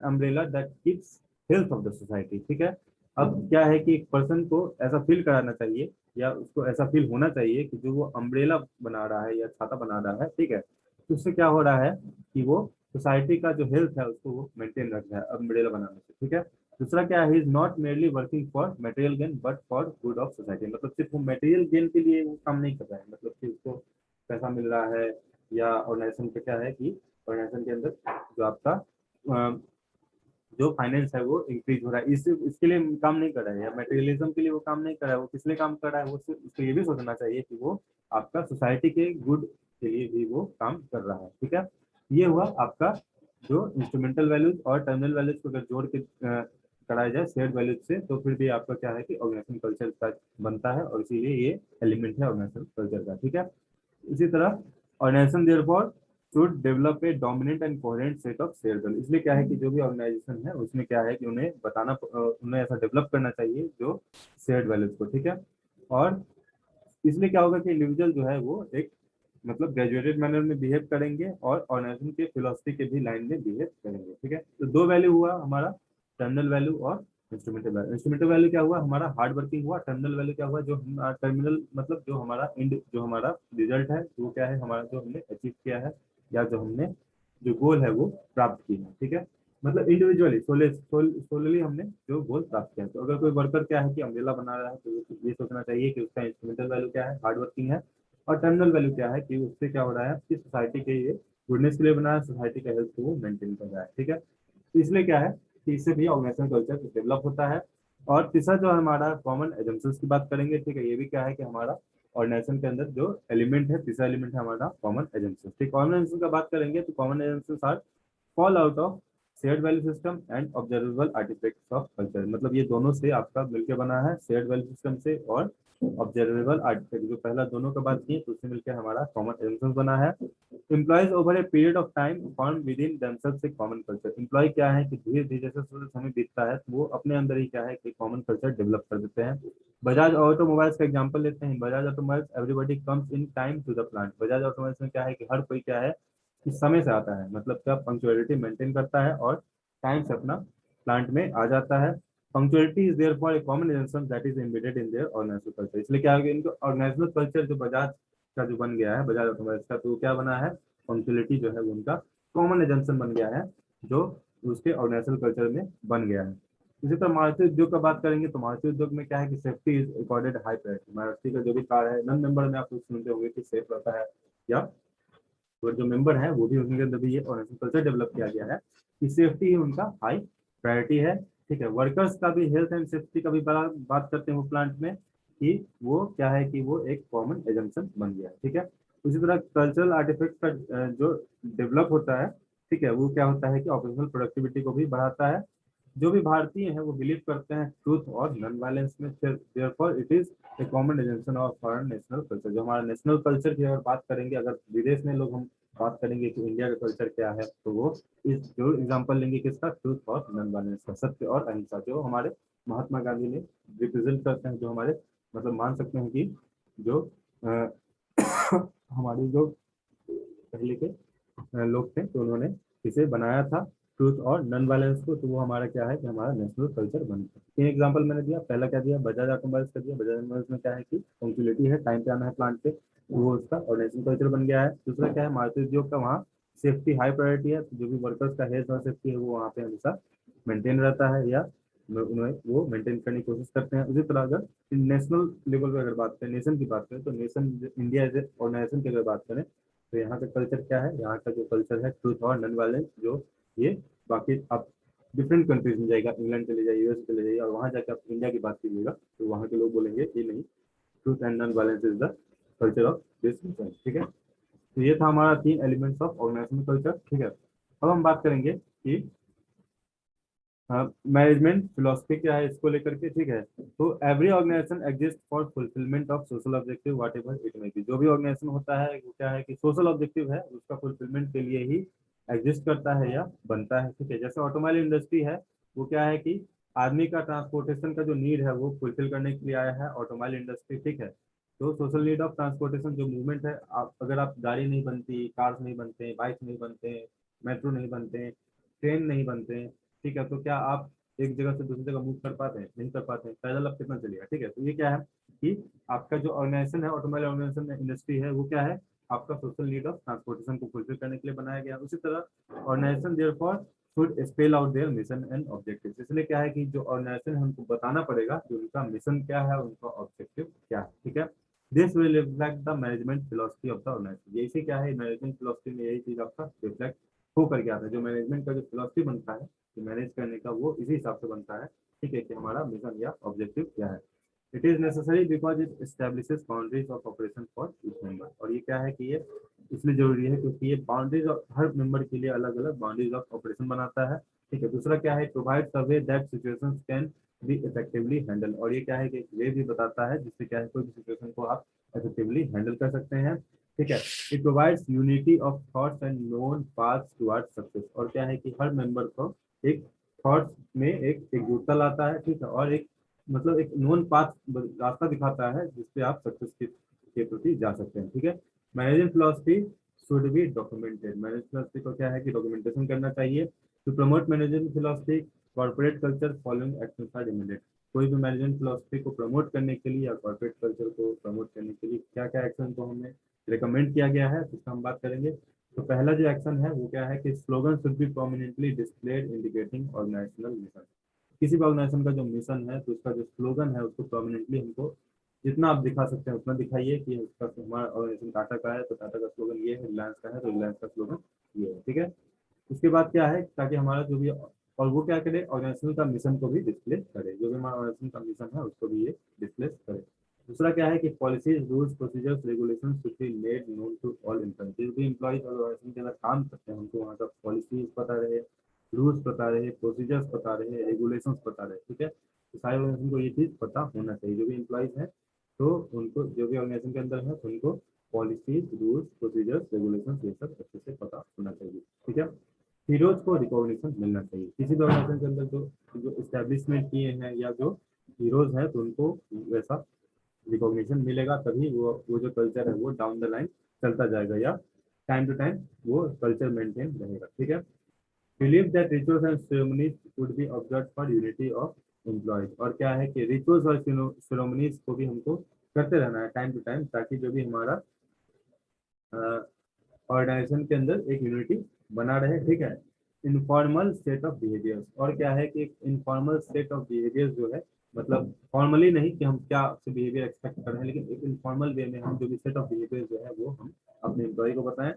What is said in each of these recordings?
Umbrella that keeps health of the society. ठीक है, अब क्या है कि एक पर्सन को ऐसा फील कराना चाहिए या उसको ऐसा फील होना चाहिए कि जो वो अम्ब्रेला बना रहा है या छाता बना रहा है, ठीक है, तो उससे क्या हो रहा है कि वो सोसाइटी का जो हेल्थ है उसको वो मेंटेन रख रहा है अम्ब्रेला बनाने से। ठीक है, दूसरा क्या है, he is not merely working for material gain but for good of society. मतलब सिर्फ वो मटेरियल गेन के लिए वो काम नहीं कर रहा है, मतलब कि उसको पैसा मिल रहा है या ऑर्गेनाइजेशन का क्या है कि ऑर्गेनाइजेशन के अंदर जो आपका जो फाइनेंस है वो इंक्रीज हो रहा है, इसके लिए काम नहीं कर रहा है, या मटेरियलिज्म के लिए वो काम नहीं कर रहा है, वो किस लिए काम कर रहा है, वो सिर्फ उसको ये भी सोचना चाहिए कि वो आपका सोसाइटी के गुड के लिए भी वो काम कर रहा है। ठीक है, ये हुआ आपका जो इंस्ट्रूमेंटल वैल्यूज और टर्मिनल वैल्यूज को अगर जोड़ के कराया जाए शेयर्ड वैल्यूज से, तो फिर भी आपका क्या है कि ऑर्गेनाइजेशन कल्चर का बनता है, और इसीलिए ये एलिमेंट है ऑर्गेनाइजेशन कल्चर का। ठीक है, इसी तरह organization therefore should develop a dominant and coherent set of share value. इसलिए क्या है कि जो भी ऑर्गेनाइजेशन है उसमें क्या है कि उन्हें बताना उन्हें ऐसा डेवलप करना चाहिए जो शेयर्ड वैल्यूज को। ठीक है, और इसलिए क्या होगा कि इंडिविजुअल जो है वो एक मतलब ग्रेजुएटेड मैनर में बिहेव करेंगे और ऑर्गेनाइजेशन के फिलोसफी के भी लाइन में बिहेव करेंगे। ठीक है, तो दो वैल्यू हुआ हमारा, टर्मिनल वैल्यू और इंस्ट्रूमेंटल वैल्यू। इंस्ट्रूमेंटल वैल्यू क्या हुआ, हमारा हार्ड वर्किंग हुआ। टर्मिनल वैल्यू क्या हुआ, जो हम टर्मिनल मतलब जो हमारा इंड जो हमारा रिजल्ट है वो क्या है, हमारा जो हमने अचीव किया है या जो हमने जो गोल है वो प्राप्त किया है। ठीक है, मतलब इंडिविजुअली सोलली हमने जो गोल प्राप्त किया है। तो अगर कोई वर्कर क्या है कि अम्ब्रेला बना रहा है तो ये सोचना चाहिए कि उसका इंस्ट्रूमेंटल वैल्यू क्या है, हार्ड वर्किंग है, और टर्मिनल वैल्यू क्या है कि उससे क्या हो रहा है कि सोसाइटी के लिए गुडनेस के लिए बना है, सोसाइटी का हेल्थ को वो मेंटेन कर रहा है। ठीक है, तो इसलिए क्या है कि इससे भी ऑर्गेनाइजेशन कल्चर डेवलप होता है। और तीसरा जो हमारा कॉमन एजम्पन्स की बात करेंगे, ठीक है, ये भी क्या है कि हमारा ऑर्गेनाइजेशन के अंदर जो एलिमेंट है, तीसरा एलिमेंट है हमारा कॉमन एजम्पन्स। ठीक, कॉमन एजम्पन्स का बात करेंगे तो common assumptions are fall out of shared value system and observable artifacts of culture. मतलब ये दोनों से आपका मिलकर बना है, शेयर्ड वैल्यू सिस्टम से और ऑब्जर्वेबल आर्टिफैक्ट, जो पहला दोनों का बात की तो उससे मिलकर हमारा कॉमन एजम्पन्स बना है। Employees over a period of time form within themselves a common culture. Employee क्या है कि धीरे धीरे जैसे समय बीतता है तो वो अपने अंदर ही क्या है कि कॉमन कल्चर डेवलप कर देते हैं। बजाज ऑटोमोबाइल्स का एग्जांपल लेते हैं, Bajaj automobiles everybody comes in time to the plant. Bajaj automobiles में क्या है कि हर कोई क्या है कि समय से आता है, मतलब क्या पंक्चुअलिटी मेंटेन करता है और टाइम से अपना प्लांट में आ जाता है। Punctuality is there for a common assumption that is embedded in their organizational culture. इसलिए क्या है कि इनको ऑर्गेनाइजेशनल कल्चर जो बजाज का जो बन गया है, बजाज ऑटोमोबाइल्स का, तो क्या बना है, पंक्चुअलिटी जो है वो उनका कॉमन एजेंशन बन गया है जो उसके ऑर्गेनाइजेशनल कल्चर में बन गया है। इसी तरह मारुति उद्योग का बात करेंगे तो मारुति उद्योग में क्या है कि safety is accorded high priority. Maruti का जो भी कार है, नन मेंबर में आप लोग सुनते होंगे कि सेफ रहता है, या तो जो मेंबर है वो भी उनके अंदर भी ये ऑर्गेनाइजेशन कल्चर डेवलप किया गया है कि सेफ्टी ही उनका हाई प्रायोरिटी है। ठीक है, वर्कर्स का भी हेल्थ एंड सेफ्टी का भी बड़ा बात करते हैं वो प्लांट में कि वो क्या है कि वो एक कॉमन एजम्पशन बन गया है। ठीक है, उसी तरह कल्चरल आर्टिफैक्ट का जो डेवलप होता है, ठीक है, वो क्या होता है कि ऑपरेशनल प्रोडक्टिविटी को भी बढ़ाता है। जो भी भारतीय हैं वो बिलीव करते हैं ट्रूथ और नॉन वायलेंस में, therefore it is a common एजेंशन of foreign national culture. जो हमारा नेशनल कल्चर की अगर बात करेंगे, अगर विदेश में लोग हम बात करेंगे कि इंडिया का कल्चर क्या है, तो वो इस जो एग्जांपल लेंगे किसका, ट्रूथ और नॉन वायलेंस का, सत्य और अहिंसा, जो हमारे महात्मा गांधी ने रिप्रेजेंट करते हैं, जो हमारे मतलब मान सकते हैं कि जो हमारी जो पहले के लोग थे तो उन्होंने इसे बनाया था ट्रूथ और नॉन वायलेंस को, तो वो हमारा क्या है कि हमारा नेशनल कल्चर बन गया। तीन एग्जांपल मैंने दिया, पहला क्या दिया, बजाज ऑटोमोबाइल्स का दिया। बजाज ऑटोमोबाइल्स में क्या है कि पंक्चुअलिटी है, टाइम पे आना है प्लांट पे, वो उसका और नेशनल कल्चर बन गया है। दूसरा क्या है, मारुति उद्योग का वहाँ सेफ्टी हाई प्रायोरिटी है, तो जो भी वर्कर्स का हेल्थ और सेफ्टी है वो वहाँ पे हमेशा मेंटेन रहता है, या उन्हें वो मेंटेन करने की कोशिश करते हैं। उसी तरह अगर नेशनल लेवल पर अगर बात करें, नेशन की बात करें, तो nation India as a organization की अगर बात करें तो यहाँ का कल्चर क्या है, यहाँ का जो कल्चर है ट्रूथ और नॉन वायलेंस, जो ये बाकी आप डिफरेंट कंट्रीज में जाएगा, इंग्लैंड चले जाइए, यूएस चले जाइए, और वहाँ जाकर आप इंडिया की बात कीजिएगा तो वहाँ के लोग बोलेंगे कि नहीं, truth and non violence is the culture of this nation. ठीक है, तो ये था हमारा तीन एलिमेंट्स ऑफ ऑर्गेनाइजेशनल कल्चर। ठीक है, अब हम बात करेंगे कि मैनेजमेंट फिलोसफी क्या है इसको लेकर के। ठीक है, तो every organization exist for fulfilment of social objective whatever it may be. जो भी ऑर्गेनाइजेशन होता है वो क्या है कि सोशल ऑब्जेक्टिव है उसका फुलफिलमेंट के लिए ही एग्जिस्ट करता है या बनता है। ठीक है, जैसे ऑटोमोबाइल इंडस्ट्री है, वो क्या है कि आदमी का ट्रांसपोर्टेशन का जो नीड है वो फुलफिल करने के लिए आया है ऑटोमोबाइल इंडस्ट्री। ठीक है, तो सोशल नीड ऑफ ट्रांसपोर्टेशन जो मूवमेंट है, आप अगर आप गाड़ी नहीं बनती, कार्स नहीं बनते, बाइक नहीं बनते, मेट्रो नहीं बनते, ट्रेन नहीं बनते, ठीक है, तो क्या आप एक जगह से दूसरी जगह मूव कर पाते हैं? नहीं कर पाते हैं, पैदल आप कितना चलेगा? ठीक है, तो ये क्या है कि आपका जो ऑर्गेनाइजेशन है, ऑटोमोबाइल ऑर्गेनाइजेशन इंडस्ट्री है, वो क्या है, आपका सोशल नीड ऑफ ट्रांसपोर्टेशन को फुलफिल करने के लिए बनाया गया। उसी तरह organization therefore should spell out their mission and objectives. इसलिए क्या है कि जो ऑर्गेनाइजेशन हमको बताना पड़ेगा कि उनका मिशन क्या है, उनका ऑब्जेक्टिव क्या है। ठीक है, this will reflect the management philosophy of the organization. यही क्या है, मैनेजमेंट फिलोसफी में यही चीज आपका रिफ्लेक्ट होकर के आता है। जो मैनेजमेंट का जो फिलोसफी बनता है कि मैनेज करने का, वो इसी हिसाब से बनता है। ठीक है, कि हमारा मिशन या ऑब्जेक्टिव क्या है। It is necessary because it establishes boundaries of operation for each member. और ये क्या है कि ये इसलिए जरूरी है क्योंकि ये बाउंड्रीज हर मेंबर के लिए अलग अलग बाउंड्रीज ऑफ ऑपरेशन बनाता है। ठीक है, दूसरा क्या है, provides a way that situations can be effectively handle. और ये क्या है कि एक वे भी बताता है जिससे क्या है कोई भी सिचुएशन को आप इफेक्टिवली हैंडल कर सकते हैं। ठीक है, it provides unity of thoughts and known paths towards success. और क्या है कि हर मेंबर को एक थॉट्स में एक एकजुटता लाता है। ठीक है, और एक मतलब एक नोन पाथ रास्ता दिखाता है जिसपे आप सक्सेस के प्रति जा सकते हैं। ठीक है, management philosophy should be documented. Management philosophy को क्या है कि डॉक्यूमेंटेशन करना चाहिए। To promote management philosophy corporate culture following actions are immediate. कोई भी मैनेजमेंट फिलोसफी को प्रमोट करने के लिए या कॉर्पोरेट कल्चर को प्रमोट करने के लिए क्या क्या एक्शन को हमें रिकमेंड किया गया है, इसका हम बात करेंगे। तो पहला जो एक्शन है वो क्या है कि slogan should be prominently displayed indicating organizational mission. किसी भी ऑर्गेनाइजेशन का जो मिशन है तो उसका जो स्लोगन है उसको प्रोमिनेंटली हमको जितना आप दिखा सकते हैं उतना दिखाइए कि उसका हमारा ऑर्गेनाइजेशन टाटा का है तो टाटा का स्लोगन ये है, रिलायंस का है तो रिलायंस का स्लोगन ये है। ठीक है, उसके बाद क्या है ताकि हमारा जो भी और वो क्या करे, ऑर्गेनाइजेशन का मिशन को भी डिस्प्ले करे, जो भी हमारा ऑर्गेनाइजेशन का मिशन है उसको भी ये डिस्प्ले करे। दूसरा क्या है कि policies rules procedures regulation should be made known to all employees. जो भी एम्प्लॉइज ऑर्गेनाइजेशन के अंदर काम करते हैं उनको वहाँ का पॉलिसीज पता रहे, रूल्स पता रहे, प्रोसीजर्स पता रहे, रेगुलेशंस पता रहे। ठीक है, तो सारे ऑर्गेनाइजेशन को ये चीज पता होना चाहिए। जो भी एम्प्लॉइज हैं तो उनको, जो भी ऑर्गेनाइजेशन के अंदर है तो उनको पॉलिसीज रूल्स प्रोसीजर्स रेगुलेशंस ये सब अच्छे से पता होना चाहिए। ठीक है, हीरोज को रिकॉग्निशन मिलना चाहिए। किसी भी ऑर्गेनाइजेशन के अंदर जो जो इस्टेब्लिशमेंट किए हैं या जो हीरोज हैं तो उनको वैसा रिकॉग्निशन मिलेगा, तभी वो जो कल्चर है वो डाउन द लाइन चलता जाएगा या टाइम टू टाइम वो कल्चर मेंटेन रहेगा। ठीक है, believe that rituals and ceremonies would be observe for unity of employees. और क्या है कि रिचुअल्स और सेरेमनीज को भी हमको करते रहना है टाइम टू टाइम, ताकि जो भी हमारा ऑर्गेनाइजेशन के अंदर एक यूनिटी बना रहे। ठीक है, इनफॉर्मल सेट ऑफ बिहेवियर्स। और क्या है कि एक इनफॉर्मल सेट ऑफ बिहेवियर्स जो है, मतलब फॉर्मली नहीं कि हम क्या से बिहेवियर एक्सपेक्ट कर रहे हैं, लेकिन एक इनफॉर्मल वे में हम जो भी सेट ऑफ बिहेवियर जो है वो हम अपने एम्प्लॉय को बताएं।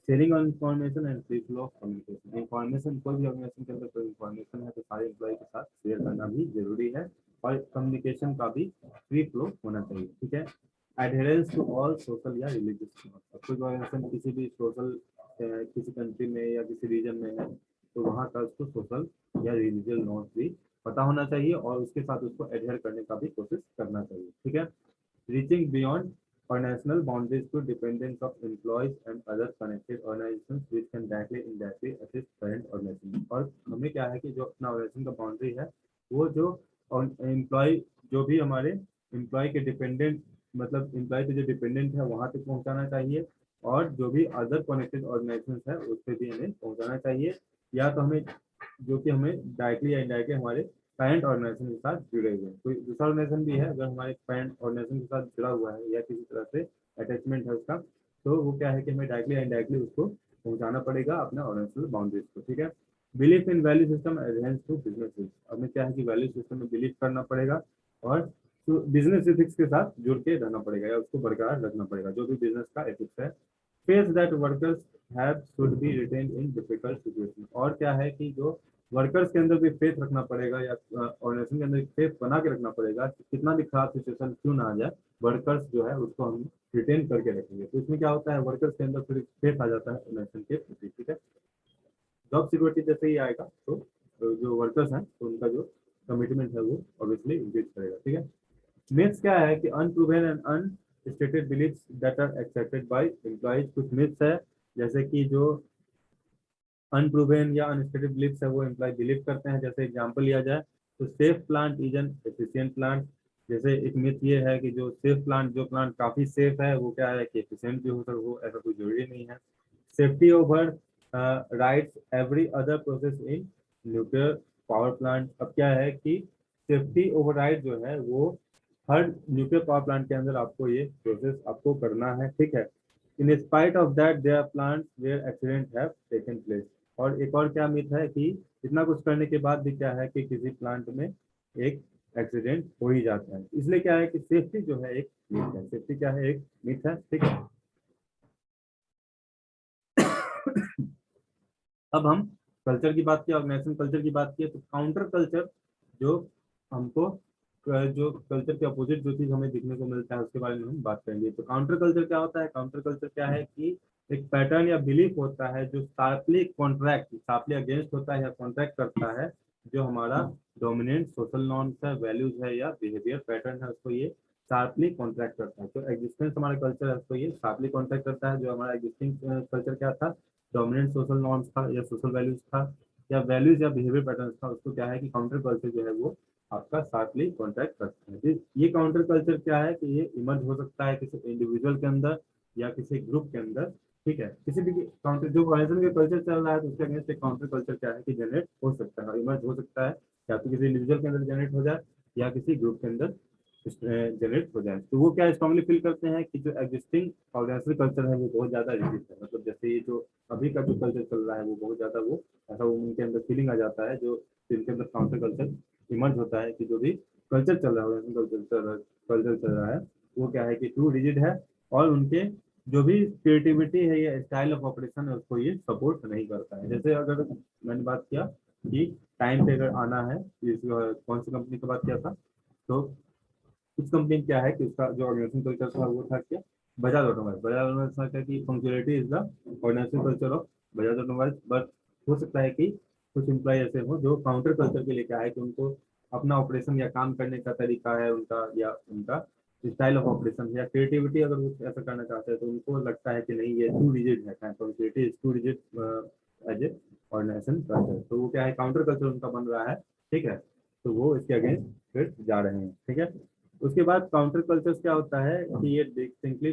Sharing on information and free flow of communication. Information कोई भी ऑर्गेनाइजेशन के अंदर कोई इन्फॉर्मेशन है तो सारे एम्प्लॉय के साथ शेयर करना भी जरूरी है, और कम्युनिकेशन का भी फ्री फ्लो होना चाहिए। ठीक है, एडहेरेंस टू ऑल सोशल या रिलीजियस नॉर्म्स। कोई ऑर्गेनाइजेशन किसी भी सोशल किसी कंट्री में या किसी रीजन में है तो वहाँ का उसको सोशल या रिलीजियस नॉर्म्स भी पता होना चाहिए और उसके साथ उसको एडहेयर करने का भी कोशिश करना चाहिए। ठीक है, reaching beyond organizational boundaries to dependence of employees and other connected organizations which can directly indirectly assist parent organization। और हमें क्या है कि जो अपना ऑर्गेनाइजेशन का बाउंड्री है वो जो एम्प्लॉय, जो भी हमारे एम्प्लॉय के डिपेंडेंट, मतलब एम्प्लॉय के जो डिपेंडेंट है वहां तक पहुंचाना चाहिए, और जो भी अदर कनेक्टेड ऑर्गेनाइजेशन है उस पर भी हमें पहुंचाना चाहिए, या तो हमें जो कि हमें डायरेक्टली या इनडायरेक्टली हमारे पैरेंट ऑर्गेनाइजेशन के साथ जुड़े हुए हैं। कोई दूसरा ऑर्गेनाइजेशन भी है अगर हमारे पैरेंट ऑर्गेनाइजेशन के साथ जुड़ा हुआ है या किसी तरह से अटैचमेंट है उसका, तो वो क्या है कि हमें डायरेक्टली या इनडायरेक्टली उसको पहुंचाना पड़ेगा अपने ऑर्गेनाइजेशनल बाउंड्रीज को। ठीक है, belief in value system adherence to business. हमें क्या है कि वैल्यू सिस्टम में बिलीव करना पड़ेगा और तो बिजनेस एथिक्स के साथ जुड़ के रहना पड़ेगा या उसको बरकरार रखना पड़ेगा, जो भी बिजनेस का एथिक्स है। Face that workers have should be retain in difficult situation. और क्या है कि जो वर्कर्स के अंदर भी फेथ रखना पड़ेगा या ऑर्गेनाइजेशन के अंदर फेथ बना के रखना पड़ेगा कि कितना भी खराब सिचुएशन क्यों ना आ जाए, वर्कर्स जो है उसको हम रिटेन करके रखेंगे। तो इसमें क्या होता है, वर्कर्स के अंदर फिर फेथ आ जाता है ऑर्गेनाइजेशन के प्रति। ठीक है, जॉब सिक्योरिटी जैसे ही आएगा तो जो वर्कर्स हैं तो उनका जो कमिटमेंट है वो ऑब्वियसली इंक्रीज करेगा। ठीक है, मिथ्स क्या है कि unproven and unstated beliefs that are accepted by employees. कुछ मिथ्स है जैसे कि जो अनप्रूवन या अनस्टेटेड बिलीफ्स है वो एम्प्लॉय बिलीव करते हैं। जैसे एग्जांपल लिया जाए तो safe plant is an efficient plant. जैसे एक मिथ ये है कि जो सेफ प्लांट, जो प्लांट काफी सेफ है वो क्या है कि एफिशिएंट भी हो सकता है, वो ऐसा कोई जरूरी नहीं है। Safety over rights every other process in nuclear power plant. अब क्या है कि सेफ्टी ओवरराइड जो है वो हर न्यूक्लियर पावर प्लांट के अंदर आपको ये प्रोसेस आपको करना है, ठीक है। In spite of that there are plants where accident have taken place. और एक और क्या मिथ है कि इतना कुछ करने के बाद भी क्या है कि किसी प्लांट में एक एक्सीडेंट हो ही जाता है। इसलिए क्या है कि सेफ्टी जो है एक मिथ है, सेफ्टी क्या है एक मिथ है, ठीक है। अब हम कल्चर की बात की, ऑर्गेनाइजेशन कल्चर की बात की, तो काउंटर कल्चर जो हमको जो कल्चर के अपोजिट जो चीज हमें दिखने को मिलता है उसके बारे में हम बात करेंगे। तो काउंटर कल्चर क्या होता है? काउंटर कल्चर क्या है कि एक पैटर्न या बिलीफ होता है जो शार्पली अगेंस्ट होता है या कॉन्ट्रैक्ट करता है जो हमारा डोमिनेंट सोशल नॉर्म्स है, वैल्यूज है या बिहेवियर पैटर्न है, उसको ये शार्पली कॉन्ट्रैक्ट करता है। तो एग्जिस्टेंस हमारा कल्चर है उसको ये शार्पली कॉन्ट्रैक्ट करता है। जो हमारा एग्जिस्टिंग कल्चर क्या था, डोमिनेंट सोशल नॉर्म्स था या सोशल वैल्यूज था या वैल्यूज या बिहेवियर पैटर्न था, उसको क्या है कि काउंटर कल्चर जो है वो आपका शार्पली कॉन्ट्रैक्ट करते हैं। ये काउंटर कल्चर क्या है कि ये इमर्ज हो सकता है किसी इंडिविजुअल के अंदर या किसी ग्रुप के अंदर, ठीक है। किसी भी काउंटर जो ऑर्गेनाइजेशन का कल्चर चल रहा है तो उसके अगेंस्ट एक काउंटर कल्चर क्या है कि जनरेट हो सकता है, इमर्ज हो सकता है, या तो किसी इंडिविजुअल के अंदर जनरेट हो जाए या किसी ग्रुप के अंदर जनरेट हो जाए। तो वो क्या स्ट्रांगली फील करते हैं कि जो एग्जिस्टिंग ऑर्गेनाइजेशन कल्चर है वो बहुत ज्यादा रिजिड है, मतलब जैसे ये जो अभी का जो कल्चर चल रहा है वो बहुत ज्यादा वो ऐसा वो उनके अंदर फीलिंग आ जाता है, जो जिनके अंदर काउंटर कल्चर इमर्ज होता है कि जो भी कल्चर चल रहा है, कल्चर चल रहा है वो क्या है कि टू रिजिड है और उनके जो भी क्रिएटिविटी है या स्टाइल ऑफ ऑपरेशन है उसको ये सपोर्ट नहीं करता है। जैसे अगर मैंने बात किया कि टाइम पे अगर आना है, इस कौन सी कंपनी की बात किया था, तो उस कंपनी में क्या है कि उसका जो ऑर्गेनाइजेशन कल्चर था वो था क्या, बजाज ऑटोमोबाइल। बजाज ऑटोमोबाइल था क्या कि punctuality is the organization culture of Bajaj automobile. But हो सकता है कि कुछ एम्प्लॉय ऐसे हो जो काउंटर कल्चर के लिए क्या है कि उनको अपना ऑपरेशन या काम करने का तरीका है उनका या उनका स्टाइल ऑफ ऑपरेशन या क्रिएटिविटी अगर वो ऐसा करना चाहते हैं तो उनको लगता है कि नहीं ये टू रिजिड है, punctuality is too rigid as a organization culture. तो वो क्या है काउंटर कल्चर उनका बन रहा है, ठीक है। तो वो इसके अगेंस्ट फिर जा रहे हैं, ठीक है। उसके बाद काउंटर कल्चर क्या होता है कि ये सिंपली